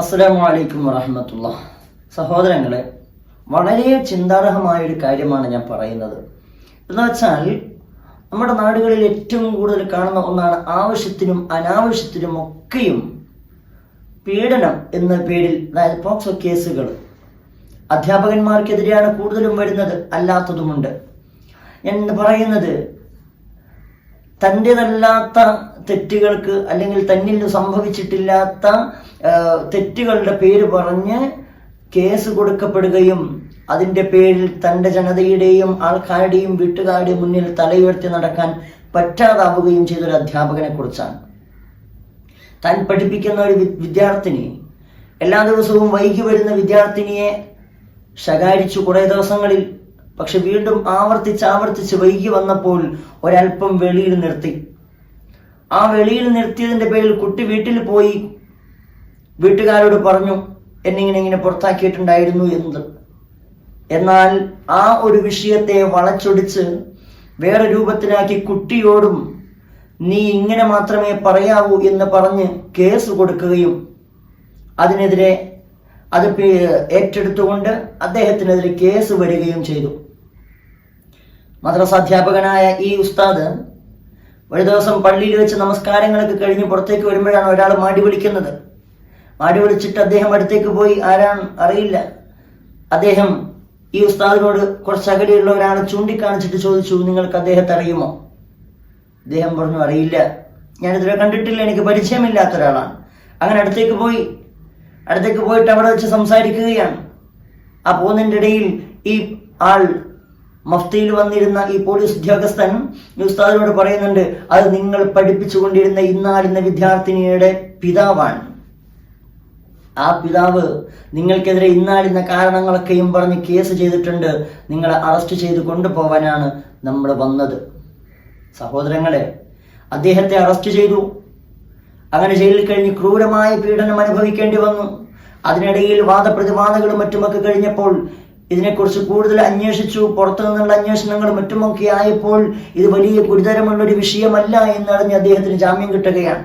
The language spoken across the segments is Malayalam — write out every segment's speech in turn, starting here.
അസ്സലാമു അലൈക്കും വറഹ്മത്തുള്ളാഹി. സഹോദരങ്ങളെ, വളരെ ചിന്താർഹമായൊരു കാര്യമാണ് ഞാൻ പറയുന്നത്. എന്ന് വെച്ചാൽ നമ്മുടെ നാടുകളിൽ ഏറ്റവും കൂടുതൽ കാണുന്ന ഒന്നാണ് ആവശ്യത്തിനും അനാവശ്യത്തിനും ഒക്കെയും പീഡനം എന്ന പേരിൽ, അതായത് പോക്സോ കേസുകൾ. അധ്യാപകന്മാർക്കെതിരെയാണ് കൂടുതലും വരുന്നത്, അല്ലാത്തതുമുണ്ട്. ഞാൻ പറയുന്നത്, തൻ്റെതല്ലാത്ത തെറ്റുകൾക്ക് അല്ലെങ്കിൽ തന്നിൽ സംഭവിച്ചിട്ടില്ലാത്ത തെറ്റുകളുടെ പേര് പറഞ്ഞ് കേസ് കൊടുക്കപ്പെടുകയും അതിൻ്റെ പേരിൽ തൻ്റെ ജനതയുടെയും ആൾക്കാരുടെയും വീട്ടുകാരുടെയും മുന്നിൽ തലയുയർത്തി നടക്കാൻ പറ്റാതാവുകയും ചെയ്തൊരു അധ്യാപകനെ കുറിച്ചാണ്. താൻ പഠിപ്പിക്കുന്ന ഒരു വിദ്യാർത്ഥിനി, എല്ലാ ദിവസവും വൈകി വരുന്ന വിദ്യാർത്ഥിനിയെ ശകാരിച്ചു കുറേ ദിവസങ്ങളിൽ. പക്ഷെ വീണ്ടും ആവർത്തിച്ച് വൈകി വന്നപ്പോൾ ഒരല്പം വെളിയിൽ നിർത്തി. ആ വെളിയിൽ നിർത്തിയതിൻ്റെ പേരിൽ കുട്ടി വീട്ടിൽ പോയി വീട്ടുകാരോട് പറഞ്ഞു, എന്നിങ്ങനെ പുറത്താക്കിയിട്ടുണ്ടായിരുന്നു എന്നത്. എന്നാൽ ആ ഒരു വിഷയത്തെ വളച്ചൊടിച്ച് വേറെ രൂപത്തിലാക്കി കുട്ടിയോടും നീ ഇങ്ങനെ മാത്രമേ പറയാവൂ എന്ന് പറഞ്ഞ് കേസ് കൊടുക്കുകയും അതിനെതിരെ അത് ഏറ്റെടുത്തുകൊണ്ട് അദ്ദേഹത്തിനെതിരെ കേസ് വരികയും ചെയ്തു. മദ്രസാധ്യാപകനായ ഈ ഉസ്താദ് ഒരു ദിവസം പള്ളിയിൽ വെച്ച് നമസ്കാരങ്ങളൊക്കെ കഴിഞ്ഞ് പുറത്തേക്ക് വരുമ്പോഴാണ് ഒരാൾ മാടി വിളിക്കുന്നത്. മാടി വിളിച്ചിട്ട് അദ്ദേഹം അടുത്തേക്ക് പോയി, ആരാണ് അറിയില്ല. അദ്ദേഹം ഈ ഉസ്താദിനോട് കുറച്ച് അകലെയുള്ള ഒരാളെ ചൂണ്ടിക്കാണിച്ചിട്ട് ചോദിച്ചു, നിങ്ങൾക്ക് അദ്ദേഹത്തെ അറിയുമോ? അദ്ദേഹം പറഞ്ഞു, അറിയില്ല, ഞാനിതുവരെ കണ്ടിട്ടില്ല, എനിക്ക് പരിചയമില്ലാത്ത ഒരാളാണ്. അങ്ങനെ അടുത്തേക്ക് പോയിട്ട് അവിടെ വെച്ച് സംസാരിക്കുകയാണ്. ആ പോകുന്നതിൻ്റെ ഇടയിൽ ഈ ആൾ, മഫ്തിയിൽ വന്നിരുന്ന ഈ പോലീസ് ഉദ്യോഗസ്ഥൻ ഈ ഉസ്താദിനോട് പറയുന്നുണ്ട്, അത് നിങ്ങൾ പഠിപ്പിച്ചുകൊണ്ടിരുന്ന ഇന്നാലിന്ന വിദ്യാർത്ഥിനിയുടെ പിതാവാണ്. ആ പിതാവ് നിങ്ങൾക്കെതിരെ ഇന്നാലിന്ന കാരണങ്ങളൊക്കെയും പറഞ്ഞ് കേസ് ചെയ്തിട്ടുണ്ട്. നിങ്ങളെ അറസ്റ്റ് ചെയ്ത് കൊണ്ടുപോവാനാണ് നമ്മൾ വന്നത്. സഹോദരങ്ങളെ, അദ്ദേഹത്തെ അറസ്റ്റ് ചെയ്തു. അങ്ങനെ ജയിലിൽ കഴിഞ്ഞ് ക്രൂരമായ പീഡനം അനുഭവിക്കേണ്ടി വന്നു. അതിനിടയിൽ വാദപ്രതിവാദങ്ങളും മറ്റുമൊക്കെ കഴിഞ്ഞപ്പോൾ ഇതിനെക്കുറിച്ച് കൂടുതൽ അന്വേഷിച്ചു. പുറത്തു നിന്നുള്ള അന്വേഷണങ്ങളും മറ്റുമൊക്കെ ആയപ്പോൾ ഇത് വലിയ ഗുരുതരമുള്ളൊരു വിഷയമല്ല എന്നറിഞ്ഞ് അദ്ദേഹത്തിന് ജാമ്യം കിട്ടുകയാണ്.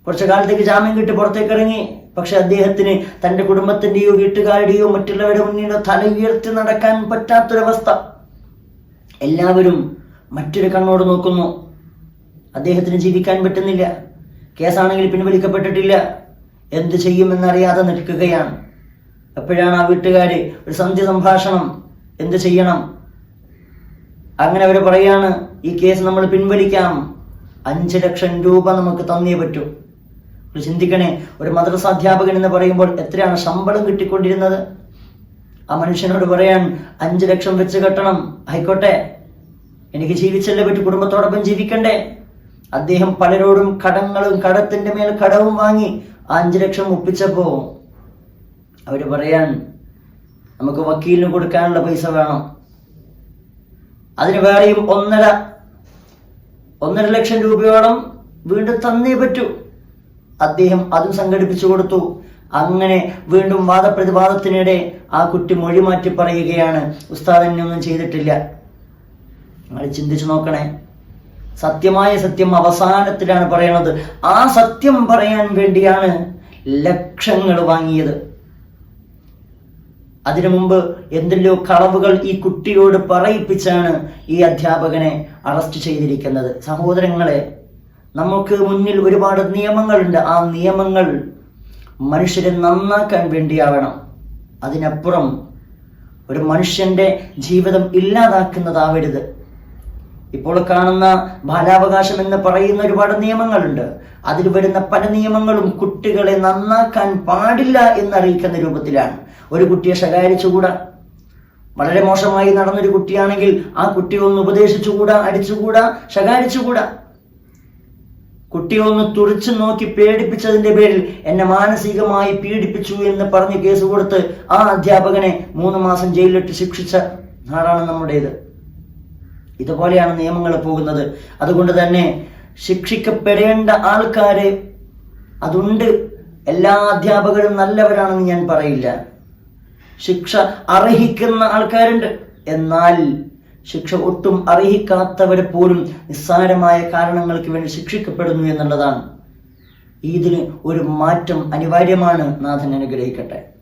കുറച്ചു കാലത്തേക്ക് ജാമ്യം കിട്ടി പുറത്തേക്ക് ഇറങ്ങി. പക്ഷെ അദ്ദേഹത്തിന് തൻ്റെ കുടുംബത്തിൻ്റെയോ വീട്ടുകാരുടെയോ മറ്റുള്ളവരുടെ മുന്നിൽ തല ഉയർത്തി നടക്കാൻ പറ്റാത്തൊരവസ്ഥ. എല്ലാവരും മറ്റൊരു കണ്ണോട് നോക്കുന്നു. അദ്ദേഹത്തിന് ജീവിക്കാൻ പറ്റുന്നില്ല. കേസാണെങ്കിൽ പിൻവലിക്കപ്പെട്ടിട്ടില്ല. എന്ത് ചെയ്യുമെന്നറിയാതെ നിൽക്കുകയാണ്. എപ്പോഴാണ് ആ വീട്ടുകാര് ഒരു സന്ധ്യ സംഭാഷണം, എന്ത് ചെയ്യണം? അങ്ങനെ അവർ പറയാണ്, ഈ കേസ് നമ്മൾ പിൻവലിക്കാം, 5 ലക്ഷം രൂപ നമുക്ക് തന്നേ പറ്റൂ. ചിന്തിക്കണേ, ഒരു മദ്രസാധ്യാപകൻ എന്ന് പറയുമ്പോൾ എത്രയാണ് ശമ്പളം കിട്ടിക്കൊണ്ടിരുന്നത്? ആ മനുഷ്യനോട് പറയാൻ 5 ലക്ഷം വെച്ച് കെട്ടണം. ആയിക്കോട്ടെ, എനിക്ക് ജീവിച്ചല്ലേ പറ്റൂ, കുടുംബത്തോടൊപ്പം ജീവിക്കണ്ടേ? അദ്ദേഹം പലരോടും കടത്തിന്റെ മേൽ കടവും വാങ്ങി 5 ലക്ഷം ഒപ്പിച്ചപ്പോ അവര് പറയാൻ, നമുക്ക് വക്കീലിന് കൊടുക്കാനുള്ള പൈസ വേണം, അതിന് വേറെയും 1.5 ലക്ഷം രൂപയോളം വീണ്ടും തന്നേ പറ്റൂ. അദ്ദേഹം അതും സംഘടിപ്പിച്ചു കൊടുത്തു. അങ്ങനെ വീണ്ടും വാദപ്രതിവാദത്തിനിടെ ആ കുട്ടി മൊഴി മാറ്റി പറയുകയാണ്, ഉസ്താദ് എന്നൊന്നും ചെയ്തിട്ടില്ല. നിങ്ങൾ ചിന്തിച്ചു നോക്കണേ, സത്യമായ സത്യം അവസാനത്തിലാണ് പറയണത്. ആ സത്യം പറയാൻ വേണ്ടിയാണ് ലക്ഷങ്ങൾ വാങ്ങിയത്. അതിനു മുമ്പ് എന്തെല്ലോ കളവുകൾ ഈ കുട്ടിയോട് പറയിപ്പിച്ചാണ് ഈ അധ്യാപകനെ അറസ്റ്റ് ചെയ്തിരിക്കുന്നത്. സഹോദരങ്ങളെ, നമുക്ക് മുന്നിൽ ഒരുപാട് നിയമങ്ങളുണ്ട്. ആ നിയമങ്ങൾ മനുഷ്യരെ നന്നാക്കാൻ വേണ്ടിയാവണം. അതിനപ്പുറം ഒരു മനുഷ്യന്റെ ജീവിതം ഇല്ലാതാക്കുന്നതാവരുത്. ഇപ്പോൾ കാണുന്ന ബാലാവകാശം എന്ന് പറയുന്ന ഒരുപാട് നിയമങ്ങളുണ്ട്. അതിൽ വരുന്ന പല നിയമങ്ങളും കുട്ടികളെ നന്നാക്കാൻ പാടില്ല എന്നറിയിക്കുന്ന രൂപത്തിലാണ്. ഒരു കുട്ടിയെ ശകാരിച്ചുകൂടാ. വളരെ മോശമായി നടന്നൊരു കുട്ടിയാണെങ്കിൽ ആ കുട്ടിയെ ഒന്ന് ഉപദേശിച്ചുകൂടാ, അടിച്ചുകൂടാ, ശകാരിച്ചുകൂടാ. കുട്ടിയെ ഒന്ന് തുറിച്ചു നോക്കി പേടിപ്പിച്ചതിന്റെ പേരിൽ എന്നെ മാനസികമായി പീഡിപ്പിച്ചു എന്ന് പറഞ്ഞ് കേസ് കൊടുത്ത് ആ അധ്യാപകനെ 3 മാസം ജയിലിലിട്ട് ശിക്ഷിച്ച നാടാണ് നമ്മുടേത്. ഇതുപോലെയാണ് നിയമങ്ങൾ പോകുന്നത്. അതുകൊണ്ട് തന്നെ ശിക്ഷിക്കപ്പെടേണ്ട ആൾക്കാര് അതുണ്ട്. എല്ലാ അധ്യാപകരും നല്ലവരാണെന്ന് ഞാൻ പറയില്ല. ശിക്ഷ അർഹിക്കുന്ന ആൾക്കാരുണ്ട്. എന്നാൽ ശിക്ഷ ഒട്ടും അർഹിക്കാത്തവരെ പോലും നിസ്സാരമായ കാരണങ്ങൾക്ക് വേണ്ടി ശിക്ഷിക്കപ്പെടുന്നു എന്നുള്ളതാണ്. ഇതിന് ഒരു മാറ്റം അനിവാര്യമാണ്. നാഥൻ അനുഗ്രഹിക്കട്ടെ.